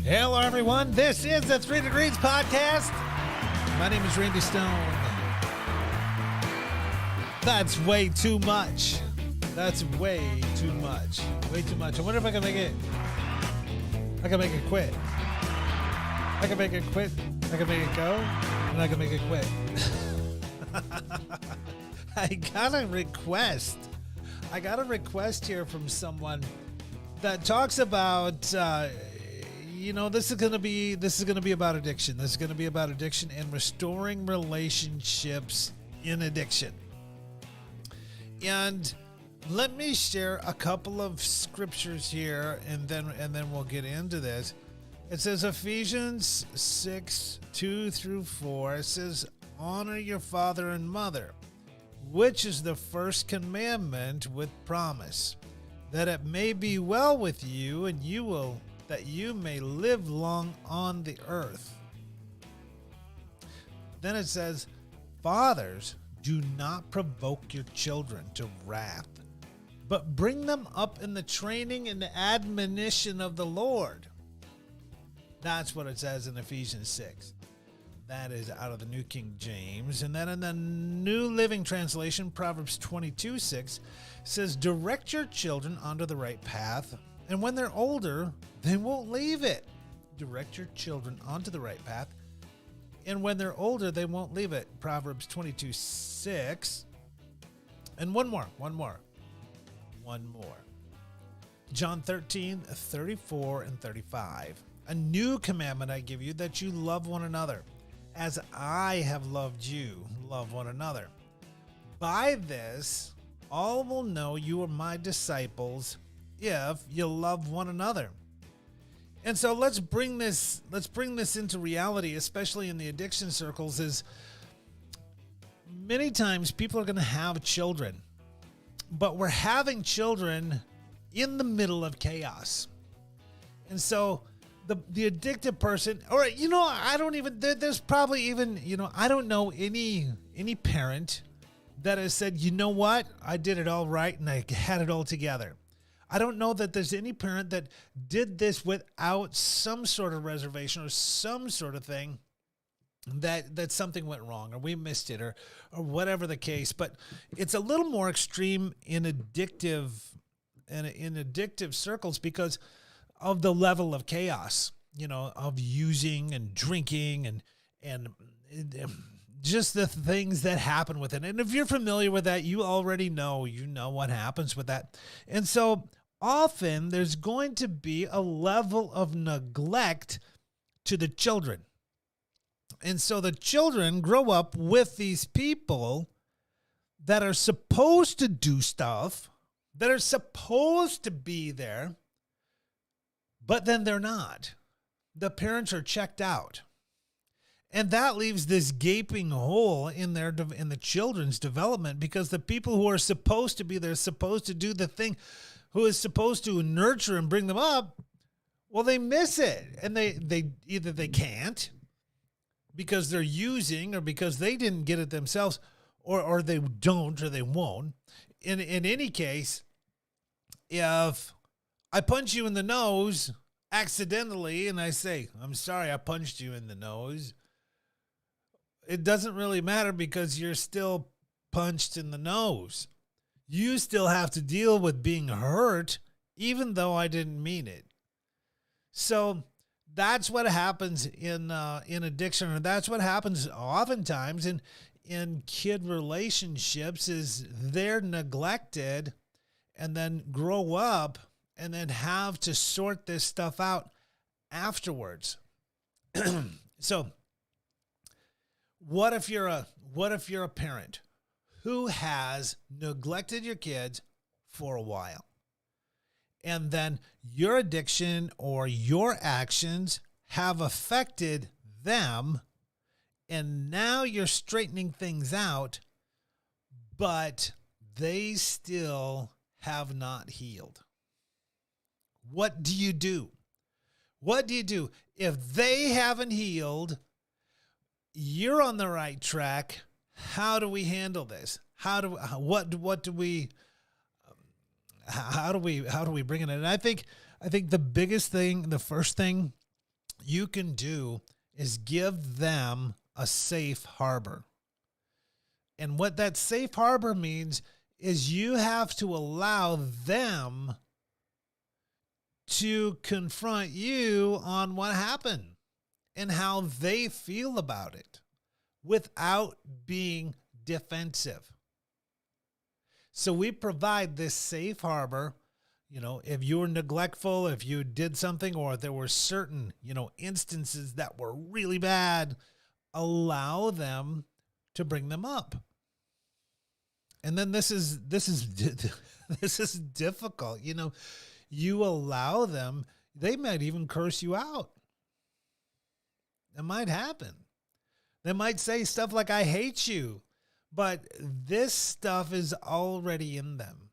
Hello, everyone. This is the 3 Degrees Podcast. My name is Randy Stone. That's way too much. That's way too much. Way too much. I wonder if I can make it. I can make it quit. I can make it quit. I can make it go. And I can make it quit. I got a request. I got a request here from someone that talks about, this is going to be about addiction. This is going to be about addiction and restoring relationships in addiction. And let me share a couple of scriptures here, and then we'll get into this. It says Ephesians 6:2-4. It says, honor your father and mother, which is the first commandment with promise, that it may be well with you and that you may live long on the earth. Then it says, fathers, do not provoke your children to wrath, but bring them up in the training and the admonition of the Lord. That's what it says in Ephesians 6. That is out of the New King James. And then in the New Living Translation, Proverbs 22:6 says, direct your children onto the right path, and when they're older, they won't leave it. Direct your children onto the right path, and when they're older, they won't leave it. Proverbs 22:6. And one more. John 13:34-35. A new commandment I give you, that you love one another. As I have loved you, love one another. By this, all will know you are my disciples if you love one another. And so let's bring this into reality, especially in the addiction circles, is many times people are going to have children, but we're having children in the middle of chaos. And so the addicted person, or, there's probably even, I don't know any parent that has said, you know what, I did it all right and I had it all together. I don't know that there's any parent that did this without some sort of reservation or some sort of thing that something went wrong or we missed it or whatever the case. But it's a little more extreme in addictive circles because of the level of chaos, of using and drinking and just the things that happen with it. And if you're familiar with that, you already know, what happens with that. And so often there's going to be a level of neglect to the children. And so the children grow up with these people that are supposed to do stuff, that are supposed to be there, but then they're not. The parents are checked out. And that leaves this gaping hole in the children's development, because the people who are supposed to be there, supposed to do the thing, who is supposed to nurture and bring them up, well, they miss it. And they either they can't because they're using, or because they didn't get it themselves, or they don't, or they won't. In any case, if I punch you in the nose accidentally and I say, I'm sorry, I punched you in the nose, it doesn't really matter because you're still punched in the nose. You still have to deal with being hurt, even though I didn't mean it. So that's what happens in addiction, or that's what happens oftentimes in kid relationships, is they're neglected and then grow up and then have to sort this stuff out afterwards. So what if you're a parent who has neglected your kids for a while, and then your addiction or your actions have affected them, and now you're straightening things out, but they still have not healed? What do you do? What do you do if they haven't healed? You're on the right track. How do we handle this? How do we bring it in? And I think the biggest thing, the first thing you can do is give them a safe harbor. And what that safe harbor means is you have to allow them to confront you on what happened and how they feel about it without being defensive. So we provide this safe harbor. If you were neglectful, if you did something, or if there were certain, instances that were really bad, allow them to bring them up. And then this is this is difficult. You allow them, they might even curse you out. It might happen. They might say stuff like, I hate you. But this stuff is already in them.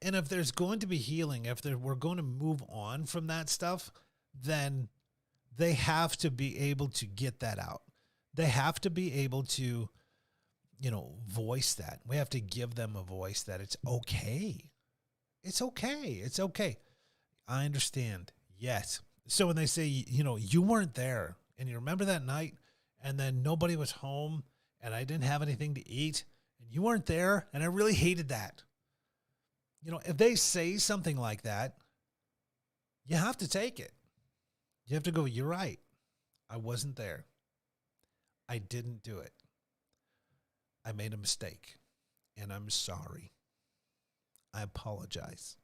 And if there's going to be healing, we're going to move on from that stuff, then they have to be able to get that out. They have to be able to, voice that. We have to give them a voice that it's okay. It's okay. It's okay. I understand. Yes. So when they say, you weren't there and you remember that night and then nobody was home and I didn't have anything to eat and you weren't there and I really hated that. If they say something like that, you have to take it. You have to go, you're right. I wasn't there. I didn't do it. I made a mistake and I'm sorry. I apologize.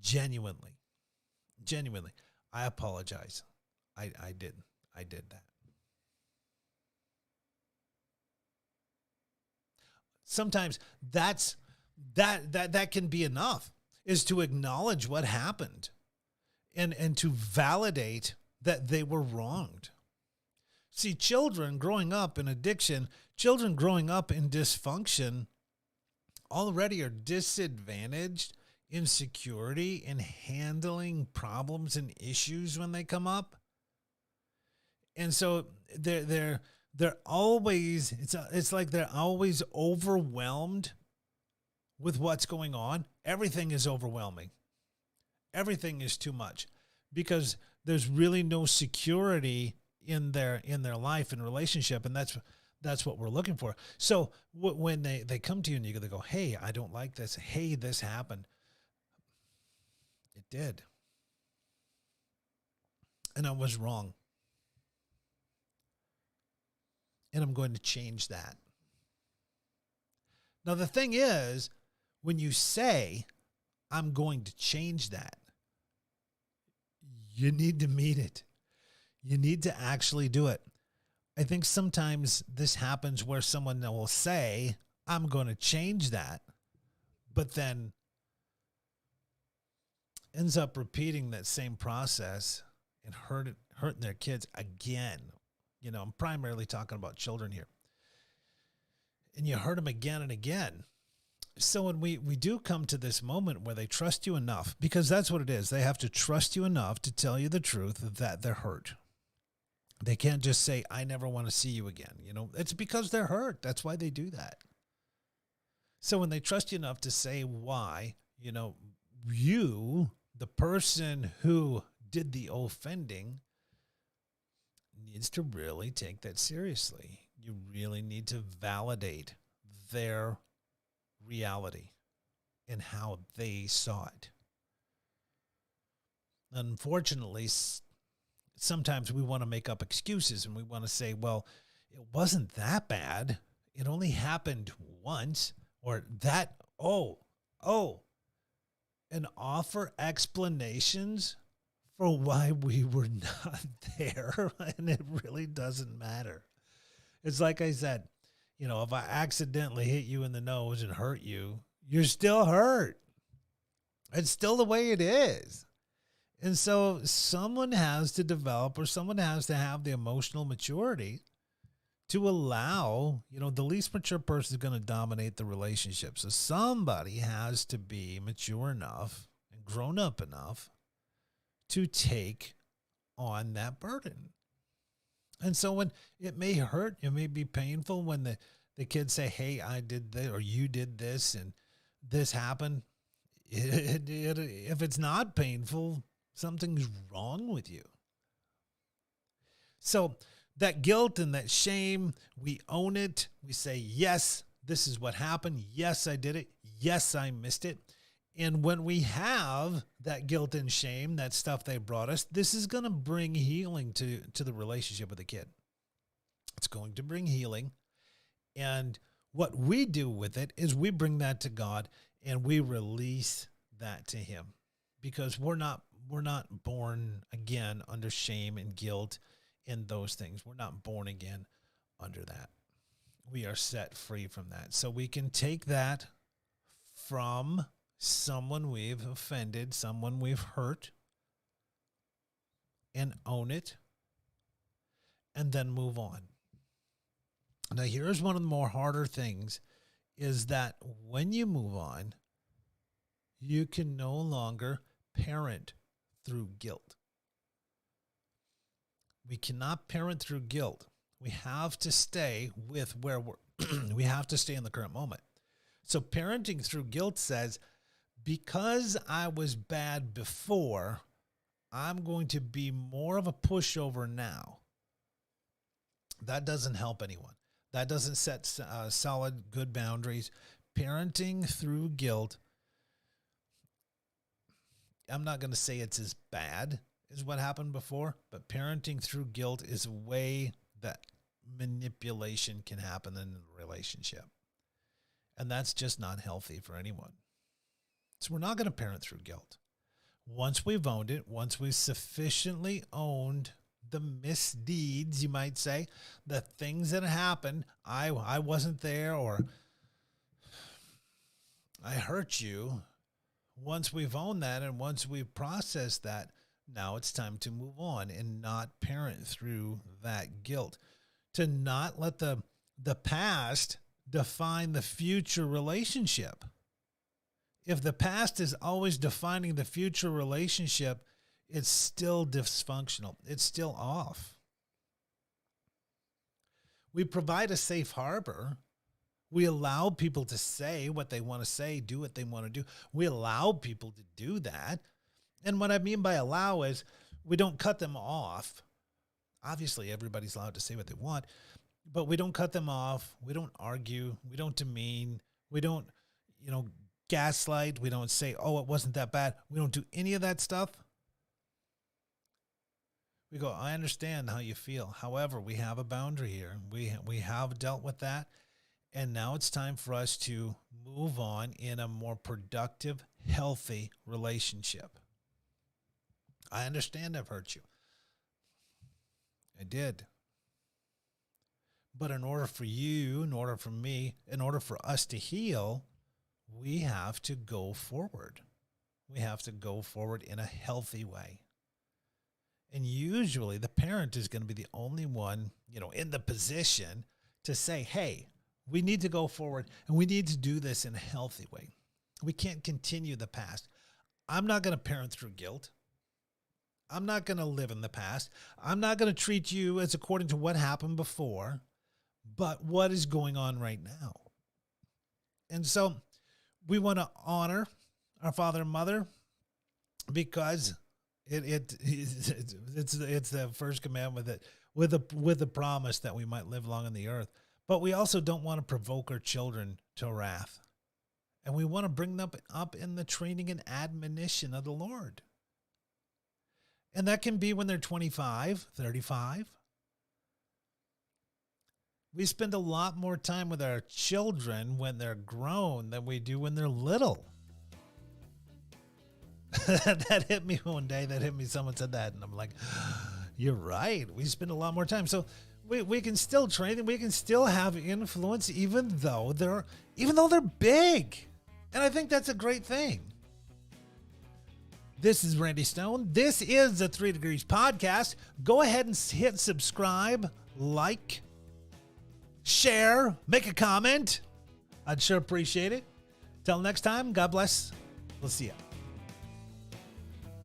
Genuinely. I apologize. I did that. Sometimes that can be enough, is to acknowledge what happened and to validate that they were wronged. See, children growing up in addiction, children growing up in dysfunction already are disadvantaged in security in handling problems and issues when they come up. And so they're always, it's like they're always overwhelmed with what's going on. Everything is overwhelming. Everything is too much because there's really no security in their life and relationship. And that's what we're looking for. So when they come to you and they go, hey, I don't like this. Hey, this happened. It did. And I was wrong. And I'm going to change that. Now, the thing is, when you say, I'm going to change that, you need to mean it. You need to actually do it. I think sometimes this happens where someone will say, I'm going to change that, but then ends up repeating that same process and hurting their kids again. I'm primarily talking about children here. And you hurt them again and again. So when we do come to this moment where they trust you enough, because that's what it is. They have to trust you enough to tell you the truth that they're hurt. They can't just say, I never want to see you again. It's because they're hurt. That's why they do that. So when they trust you enough to say why, you, the person who did the offending, needs to really take that seriously. You really need to validate their reality and how they saw it. Unfortunately, sometimes we want to make up excuses and we want to say, well, it wasn't that bad. It only happened once, or that, and offer explanations for why we were not there. And it really doesn't matter. It's like I said, if I accidentally hit you in the nose and hurt you, you're still hurt. It's still the way it is. And so someone has to develop, or someone has to have the emotional maturity to allow, the least mature person is going to dominate the relationship. So somebody has to be mature enough and grown up enough to take on that burden. And so when it may hurt, it may be painful when the kids say, hey, I did this, or you did this, and this happened. If it's not painful, Something's wrong with you. So that guilt and that shame, we own it. We say, yes, this is what happened. Yes, I did it. Yes, I missed it. And when we have that guilt and shame, that stuff they brought us, this is going to bring healing to the relationship with the kid. It's going to bring healing. And what we do with it is we bring that to God and we release that to him, because we're not born again under shame and guilt and those things. We're not born again under that. We are set free from that. So we can take that from someone we've offended, someone we've hurt, and own it, and then move on. Now, here's one of the more harder things, is that when you move on, you can no longer parent through guilt. We cannot parent through guilt. We have to stay with where we're, we have to stay in the current moment. So parenting through guilt says, because I was bad before, I'm going to be more of a pushover now. That doesn't help anyone. That doesn't set solid, good boundaries. Parenting through guilt, I'm not going to say it's as bad as what happened before, but parenting through guilt is a way that manipulation can happen in a relationship. And that's just not healthy for anyone. So we're not going to parent through guilt. Once we've owned it, once we've sufficiently owned the misdeeds, you might say, the things that happened, I wasn't there, or I hurt you. Once we've owned that and once we've processed that, now it's time to move on and not parent through that guilt. To not let the past define the future relationship. If the past is always defining the future relationship, it's still dysfunctional. It's still off. We provide a safe harbor. We allow people to say what they want to say, do what they want to do. We allow people to do that. And what I mean by allow is we don't cut them off. Obviously, everybody's allowed to say what they want, but we don't cut them off. We don't argue. We don't demean. We don't, gaslight. We don't say, oh, it wasn't that bad. We don't do any of that stuff. We go, I understand how you feel. However, we have a boundary here. We have dealt with that. And now it's time for us to move on in a more productive, healthy relationship. I understand I've hurt you. I did. But in order for you, in order for me, in order for us to heal, we have to go forward. We have to go forward in a healthy way. And usually the parent is going to be the only one, in the position to say, hey, we need to go forward and we need to do this in a healthy way. We can't continue the past. I'm not going to parent through guilt. I'm not going to live in the past. I'm not going to treat you as according to what happened before, but what is going on right now. And so we want to honor our father and mother because it's the first commandment that with the promise that we might live long on the earth. But we also don't want to provoke our children to wrath. And we want to bring them up in the training and admonition of the Lord. And that can be when they're 25, 35. We spend a lot more time with our children when they're grown than we do when they're little. That hit me one day. Someone said that. And I'm like, you're right. We spend a lot more time. So we can still train them. We can still have influence even though they're big. And I think that's a great thing. This is Randy Stone. This is the 3 Degrees Podcast. Go ahead and hit subscribe, like, share, make a comment. I'd sure appreciate it. Till next time, God bless. We'll see you.